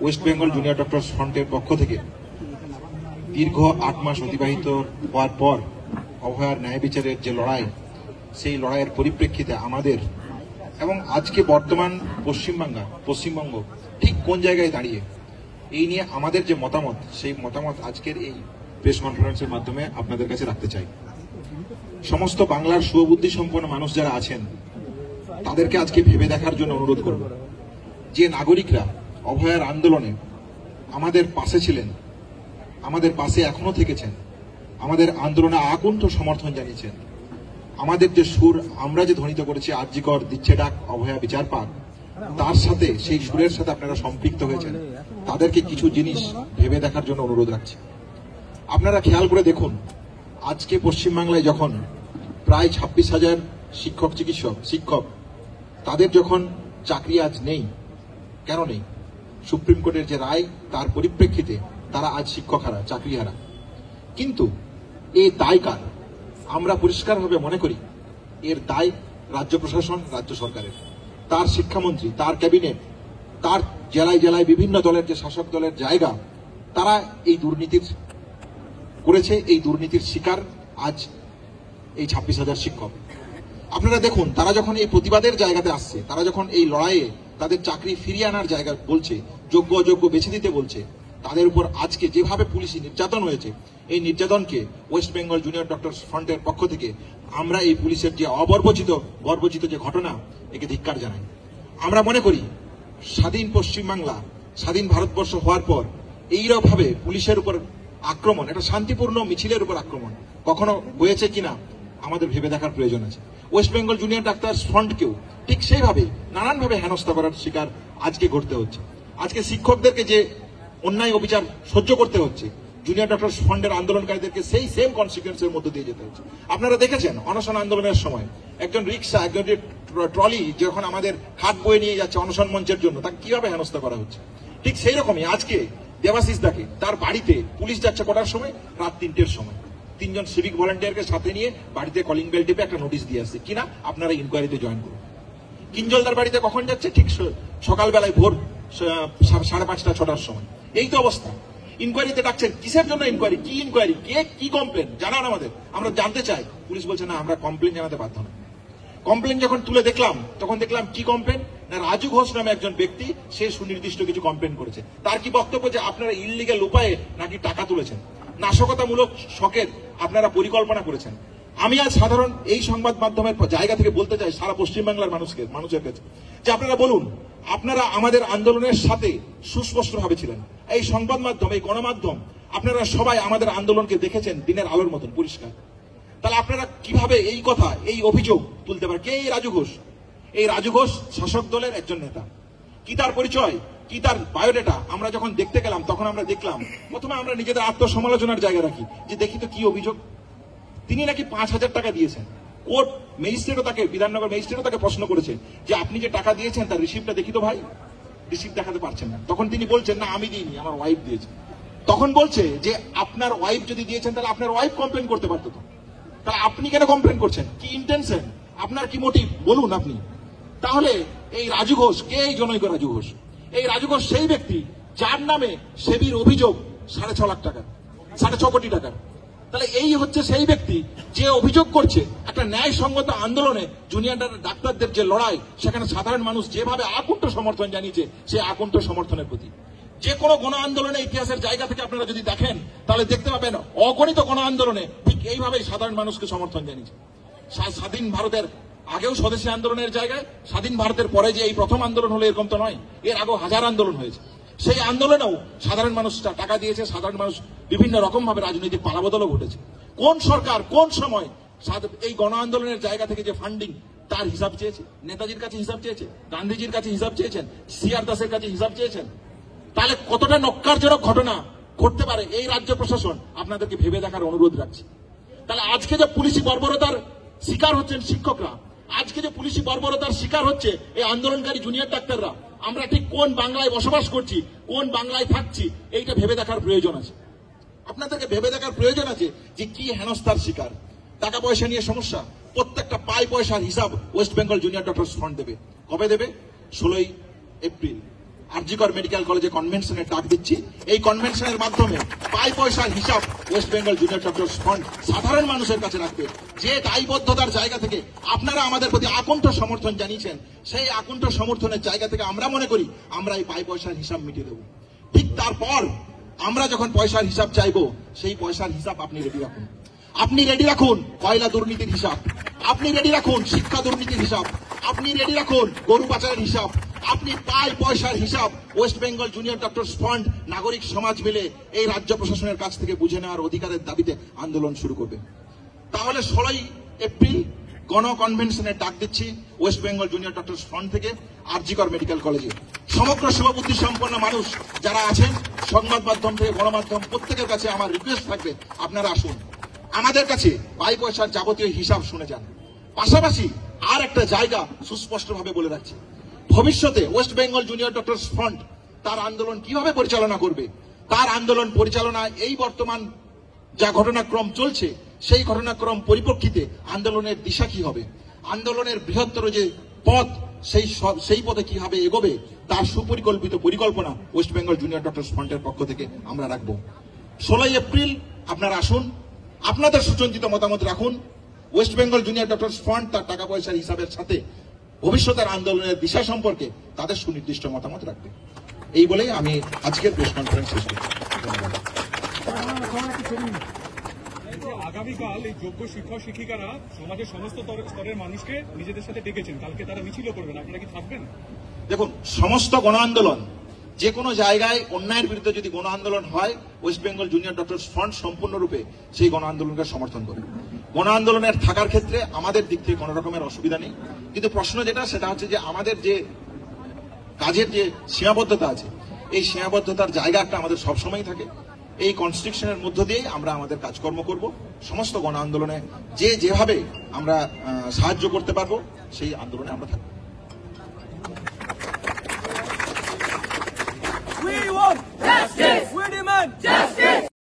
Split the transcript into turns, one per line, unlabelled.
West Bengal junior doctors ফ্রন্টের পক্ষ থেকে দীর্ঘ 8 মাস অতিবাহিত হওয়ার পর অভয়ার ন্যায় বিচারের যে লড়াই, সেই লড়াইয়ের পরিপ্রেক্ষিতে আমাদের এবং আজকে বর্তমান পশ্চিমবঙ্গ ঠিক কোন জায়গায় দাঁড়িয়ে এই নিয়ে আমাদের যে মতামত, সেই মতামত আজকের এই প্রেস কনফারেন্সের মাধ্যমে আপনাদের কাছে রাখতে চাই। সমস্ত বাংলার সুবুদ্ধি সম্পন্ন মানুষ যারা আছেন তাদেরকে আজকে ভেবে দেখার জন্য অনুরোধ করব, যে নাগরিকরা অভয়ার আন্দোলনে আমাদের পাশে ছিলেন, আমাদের পাশে এখনো থেকেছেন, আমাদের আন্দোলনে আকুণ্ঠ সমর্থন জানিয়েছেন, আমাদের যে সুর আমরা যে ধ্বনিত করেছি আরজিকর দিচ্ছে ডাক অভয়া বিচার পাক, তার সাথে সেই সুরের সাথে আপনারা সম্পৃক্ত হয়েছেন, তাদেরকে কিছু জিনিস ভেবে দেখার জন্য অনুরোধ রাখছি। আপনারা খেয়াল করে দেখুন, আজকে পশ্চিমবাংলায় যখন প্রায় 26,000 শিক্ষক তাদের যখন চাকরি আজ নেই, কেন নেই? সুপ্রিম কোর্টের যে রায়, তার পরিপ্রেক্ষিতে তারা আজ শিক্ষকহারা, চাকরিহারা। কিন্তু এই দায় কার? আমরা পরিষ্কারভাবে মনে করি এর দায় রাজ্য প্রশাসন, রাজ্য সরকারের, তার শিক্ষামন্ত্রী, তার ক্যাবিনেট, তার জেলায় জেলায় বিভিন্ন দলের যে শাসক দলের জায়গা, তারা এই দুর্নীতির করেছে। এই দুর্নীতির শিকার আজ এই 26,000 শিক্ষক। আপনারা দেখুন, তারা যখন এই প্রতিবাদের জায়গাতে আসছে, তারা যখন এই লড়াইয়ে তাদের চাকরি ফিরিয়ে আনার জায়গা বলছে, যোগ্য অযোগ্য বেছে দিতে বলছে, তাদের উপর আজকে যেভাবে পুলিশি নির্যাতন হয়েছে, এই নির্যাতনকে ওয়েস্ট বেঙ্গল জুনিয়র ডক্টরস ফ্রন্টের পক্ষ থেকে আমরা এই পুলিশের যে বর্বরচিত যে ঘটনা, একে ধিক্কার জানাই। আমরা মনে করি স্বাধীন পশ্চিমবাংলা, স্বাধীন ভারতবর্ষ হওয়ার পর এইরকমভাবে পুলিশের উপর আক্রমণ, এটা শান্তিপূর্ণ মিছিলের উপর আক্রমণ কখনো হয়েছে কিনা আমাদের ভেবে দেখার প্রয়োজন আছে। ওয়েস্ট বেঙ্গল জুনিয়র ডাক্তারস ফ্রন্টকেও ঠিক সেইভাবে নানানভাবে হেনস্থা করার শিকার আজকে ঘটতে হচ্ছে। আজকে শিক্ষকদেরকে যে অন্যায় অবিচার সহ্য করতে হচ্ছে, জুনিয়র ডক্টরস ফ্রন্টের আন্দোলনকারীদেরকে সেই সেম কনসিকুয়েন্সের মধ্যে দিয়ে যেতে হচ্ছে। আপনারা দেখেছেন অনশন আন্দোলনের সময় একজন রিক্সা, একজন ট্রলি যখন আমাদের খাট বয়ে নিয়ে যাচ্ছে অনশন মঞ্চের জন্য, তাকে কিভাবে হেনস্থা করা হচ্ছে। ঠিক সেই রকমই আজকে দেবাশিস দাকে তার বাড়িতে পুলিশ যাচ্ছে কটার সময়? রাত 3টের সময়। 3 জন সিভিক ভলান্টিয়ারকে সাথে নিয়ে বাড়িতে কলিং বেল টিপে একটা নোটিশ দিয়ে আসছে, কিনা আপনারা ইনকোয়ারিতে জয়েন করুন। কিঞ্জলদার বাড়িতে কখন যাচ্ছে? ঠিক সকালবেলায় ভোর 5:30 6টার সময়। এই তো অবস্থা। ইনকোয়ারিতে ডাকছেন, কিসের জন্য ইনকোয়ারি? কি ইনকোয়ারি? কে কি কমপ্লেন জানান আমাদের, আমরা জানতে চাই। পুলিশ বলছে না, আমরা কমপ্লেন জানাতে বাধ্য না। কমপ্লেন যখন তুলে দেখলাম, তখন দেখলাম কি কমপ্লেন না, রাজু ঘোষ নামে একজন ব্যক্তি, সে সুনির্দিষ্ট কিছু কমপ্লেন করেছে। তার কি বক্তব্য? যে আপনারা ইললিগ্যাল উপায়ে নাকি টাকা তুলেছেন, নাশকতামূলক শখের আপনারা পরিকল্পনা করেছেন। আমি আজ সাধারণ এই সংবাদ মাধ্যমের জায়গা থেকে বলতে চাই সারা পশ্চিমবাংলার মানুষের কাছে, যে আপনারা বলুন, আপনারা আমাদের আন্দোলনের সাথে সুস্পষ্টভাবে ছিলেন। এই সংবাদ মাধ্যম, এই গণমাধ্যম, আপনারা সবাই আমাদের আন্দোলনকে দেখেছেন দিনের আলোর মতন পরিষ্কার। তাহলে আপনারা কিভাবে এই কথা, এই অভিযোগ তুলতে পারেন? কে এই রাজু ঘোষ? এই রাজু ঘোষ শাসক দলের একজন নেতা। কি তার পরিচয়, কি তার বায়োডেটা? আমরা যখন দেখতে গেলাম, তখন আমরা দেখলাম, প্রথমে আমরা নিজেদের আত্মসমালোচনার জায়গা রাখি, যে দেখি তো কি অভিযোগ। তিনি নাকি 5,000 টাকা দিয়েছেন। কোর্ট ম্যাজিস্ট্রেটও তাকে, বিধাননগর ম্যাজিস্ট্রেটও তাকে প্রশ্ন করেছে যে আপনি যে টাকা দিয়েছেন তার রিসিপ্টটা দেখি তো ভাই। রিসিপ্ট দেখাতে পারছেন না। তখন তিনি বলছেন, না আমি দিইনি, আমার ওয়াইফ দিয়েছে। তখন বলছে যে আপনার ওয়াইফ যদি দিয়েছেন তাহলে আপনার ওয়াইফ কমপ্লেন করতে পারতো। তো তাহলে আপনি কেন কমপ্লেন করছেন? কি ইন্টেনশন, আপনার কি মোটিভ বলুন আপনি। তাহলে এই রাজু ঘোষ কে? এই জনৈক রাজু ঘোষ। এই রাজু ঘোষ সেই ব্যক্তি যার নামে সেবির অভিযোগ 6.5 লাখ টাকা, 6.5 কোটি টাকার। তাহলে এই হচ্ছে সেই ব্যক্তি যে অভিযোগ করছে একটা ন্যায়সঙ্গত আন্দোলনে জুনিয়র ডাক্তারদের যে লড়াই, সেখানে সাধারণ মানুষ যেভাবে আকুণ্ঠ সমর্থন জানিয়েছে, সেই আকুণ্ঠ সমর্থনের প্রতি যে কোনো গণ আন্দোলনে ইতিহাসের জায়গা থেকে আপনারা যদি দেখেন, তাহলে দেখতে পাবেন অগণিত গণ আন্দোলনে ঠিক এইভাবেই সাধারণ মানুষকে সমর্থন জানিয়েছে। স্বাধীন ভারতের আগেও স্বদেশী আন্দোলনের জায়গায়, স্বাধীন ভারতের পরে যে এই প্রথম আন্দোলন হলো এরকম তো নয়, এর আগেও হাজার আন্দোলন হয়েছে। সেই আন্দোলনেও সাধারণ মানুষ টাকা দিয়েছে, সাধারণ মানুষ বিভিন্ন রকম ভাবে রাজনৈতিক পালাবদলও ঘটেছে। কোন সরকার কোন সময় এই গণ আন্দোলনের জায়গা থেকে যে ফান্ডিং, তার হিসাব চেয়েছে? নেতাজির কাছে হিসাব চেয়েছে, গান্ধীজির কাছে হিসাব চেয়েছেন, সিআর দাসের কাছে হিসাব চেয়েছেন। তাহলে কতটা নক্কারজনক ঘটনা ঘটতে পারে এই রাজ্য প্রশাসন, আপনাদেরকে ভেবে দেখার অনুরোধ রাখছি। তাহলে আজকে যে পুলিশি বর্বরতার শিকার হচ্ছেন শিক্ষকরা, আজকে যে পুলিশি বর্বরতার শিকার হচ্ছে এই আন্দোলনকারী জুনিয়র ডাক্তাররা, আমরা ঠিক কোন বাংলায় বসবাস করছি, কোন বাংলায় থাকছি, এইটা ভেবে দেখার প্রয়োজন আছে। আপনাদেরকে ভেবে দেখার প্রয়োজন আছে যে কি হেনস্থার শিকার। টাকা পয়সা নিয়ে সমস্যা, প্রত্যেকটা পাই পয়সার হিসাব West Bengal junior doctors front দেবে। কবে দেবে? 16 এপ্রিল। আরজিকর মেডিকেল কলেজে কনভেনশনের ডাক দিচ্ছি। এই কনভেনশনের মাধ্যমে পাই পয়সার হিসাব West Bengal junior doctors fund সাধারণ মানুষের কাছে রাখবে। যে দায়বদ্ধতার জায়গা থেকে আপনারা আমাদের প্রতি আকণ্ঠ সমর্থন জানিয়েছেন, সেই আকণ্ঠ সমর্থনের জায়গা থেকে আমরা মনে করি আমরা এই পাই পয়সার হিসাব মিটিয়ে দেব। ঠিক তারপর আমরা যখন পয়সার হিসাব চাইবো, সেই পয়সার হিসাব আপনি রেডি রাখুন। আপনি রেডি রাখুন কয়লা দুর্নীতির হিসাব, আপনি রেডি রাখুন শিক্ষা দুর্নীতির হিসাব, আপনি রেডি রাখুন গরু পাচারের হিসাব, আপনি পাই পয়সার হিসাব West Bengal junior doctors fund নাগরিক সমাজ মিলে এই রাজ্য প্রশাসনের কাছ থেকে বুঝে নেওয়ার অধিকারের দাবিতে আন্দোলন শুরু করবে। তাহলে 16ই এপ্রিল গণ কনভেনশনের ডাক দিচ্ছি West Bengal junior doctors fund থেকে আরজিকর মেডিকেল কলেজে। সমগ্র শুভবুদ্ধি সম্পন্ন মানুষ যারা আছেন, সংবাদ মাধ্যম থেকে গণমাধ্যম, প্রত্যেকের কাছে আমার রিকোয়েস্ট থাকবে, আপনারা আসুন আমাদের কাছে পাই পয়সার যাবতীয় হিসাব শুনে যান। পাশাপাশি আর একটা জায়গা সুস্পষ্টভাবে বলে রাখছি, ভবিষ্যতে West Bengal junior doctors fund তার আন্দোলন কিভাবে পরিচালনা করবে, তার আন্দোলন পরিচালনায় এই বর্তমান যা ঘটনাক্রম চলছে, সেই ঘটনাক্রম পরিপ্রেক্ষিতে আন্দোলনের দিশা কি হবে, আন্দোলনের বৃহত্তর যে পথ সেই পথে কিভাবে এগোবে, তার সুপরিকল্পিত পরিকল্পনা ওয়েস্ট বেঙ্গল জুনিয়র ডক্টরস ফান্ডের পক্ষ থেকে আমরা রাখবো। 16ই এপ্রিল আপনারা আসুন, আপনাদের সুচিন্তিত মতামত রাখুন। West Bengal junior doctors fund তার টাকা পয়সার হিসাবের সাথে ভবিষ্যতের আন্দোলনের দিশা সম্পর্কে তাদের সুনির্দিষ্ট মতামত রাখবে। এই বলেই আমি আজকের প্রেস কনফারেন্স শেষ করছি।
আগামীকাল এই যোগ্য শিক্ষক শিক্ষিকারা সমাজের সমস্ত স্তরের মানুষকে নিজেদের সাথে ডেকেছেন, কালকে তারা মিছিলও করবেন, আপনারা কি থাকবেন?
দেখুন, সমস্ত গণ আন্দোলন, যে কোনো জায়গায় অন্যায়ের বিরুদ্ধে যদি গণ আন্দোলন হয়, West Bengal junior doctors fund সম্পূর্ণরূপে সেই গণ আন্দোলনকে সমর্থন করে। গণ আন্দোলনের থাকার ক্ষেত্রে আমাদের দিক থেকে কোনো রকমের অসুবিধা নেই, কিন্তু প্রশ্ন যেটা সেটা হচ্ছে যে আমাদের যে কাজের যে সীমাবদ্ধতা আছে, এই সীমাবদ্ধতার জায়গা একটা আমাদের সবসময় থাকে। এই কনস্ট্রিকশনের মধ্য দিয়েই আমরা আমাদের কাজকর্ম করব। সমস্ত গণ আন্দোলনে যেভাবে আমরা সাহায্য করতে পারবো, সেই আন্দোলনে আমরা থাকবো।
We want justice. We demand justice.